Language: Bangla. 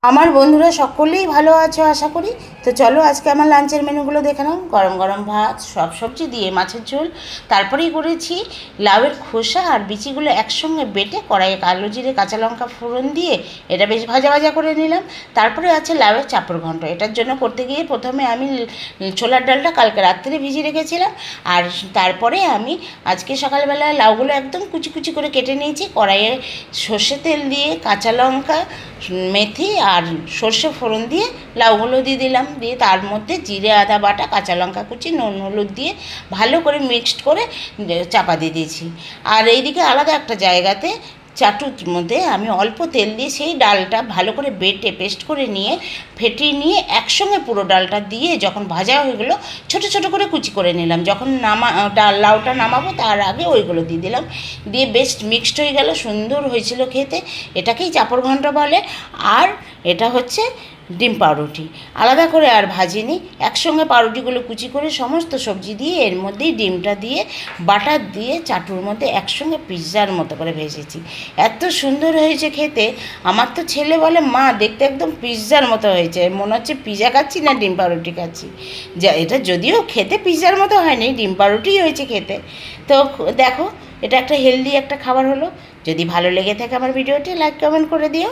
আমার বন্ধুরা সকলেই ভালো আছো আশা করি। তো চলো আজকে আমার লাঞ্চের মেনুগুলো দেখে নাও। গরম গরম ভাত, সব সবজি দিয়ে মাছের ঝোল, তারপরেই করেছি লাউয়ের খোসা আর বিচিগুলো একসঙ্গে বেটে কড়াইয়ে কালো জিরে কাঁচা লঙ্কা ফোড়ন দিয়ে এটা বেশ ভাজা ভাজা করে নিলাম। তারপরে আছে লাউয়ের চাপড় ঘন্ট। এটার জন্য করতে গিয়ে প্রথমে আমি ছোলার ডালটা কালকে রাত্রে ভিজিয়ে রেখেছিলাম, আর তারপরে আমি আজকে সকালবেলা লাউগুলো একদম কুচি কুচি করে কেটে নিয়েছি। কড়াইয়ে সর্ষে তেল দিয়ে কাঁচা লঙ্কা, মেথি আর সর্ষে ফোড়ন দিয়ে লাউগুলো দিয়ে দিলাম, দিয়ে তার মধ্যে জিরে আদা বাটা, কাঁচা লঙ্কা কুচি, নুন হলুদ দিয়ে ভালো করে মিক্সড করে চাপা দিয়ে দিয়েছি। আর এইদিকে আলাদা একটা জায়গাতে চাটুর মধ্যে আমি অল্প তেল দিয়ে সেই ডালটা ভালো করে বেটে পেস্ট করে নিয়ে ফেটিয়ে নিয়ে একসঙ্গে পুরো ডালটা দিয়ে যখন ভাজা হয়ে গেলো ছোটো ছোটো করে কুচি করে নিলাম। যখন লাউটা নামাবো তার আগে ওইগুলো দিয়ে দিলাম, দিয়ে বেশ মিক্সড হয়ে গেল, সুন্দর হয়েছিল খেতে। এটাকেই চাপড় ঘন্ট বলে। আর এটা হচ্ছে ডিম পাউরুটি, আলাদা করে আর ভাজিনি, একসঙ্গে পাউরুটিগুলো কুচি করে সমস্ত সবজি দিয়ে এর মধ্যেই ডিমটা দিয়ে বাটার দিয়ে চাটুর মধ্যে একসঙ্গে পিৎজার মতো করে ভেজেছি। এত সুন্দর হয়েছে খেতে। আমার তো ছেলে বলে, মা দেখতে একদম পিৎজার মতো হয়েছে, মনে হচ্ছে পিৎজা খাচ্ছি না ডিম পাউরুটি খাচ্ছি। যা এটা যদিও খেতে পিৎজার মতো হয়নি, ডিম পাউরুটিই হয়েছে খেতে। তো দেখো, এটা একটা হেলদি একটা খাবার হলো। যদি ভালো লেগে থাকে আমার ভিডিওটি লাইক কমেন্ট করে দিও।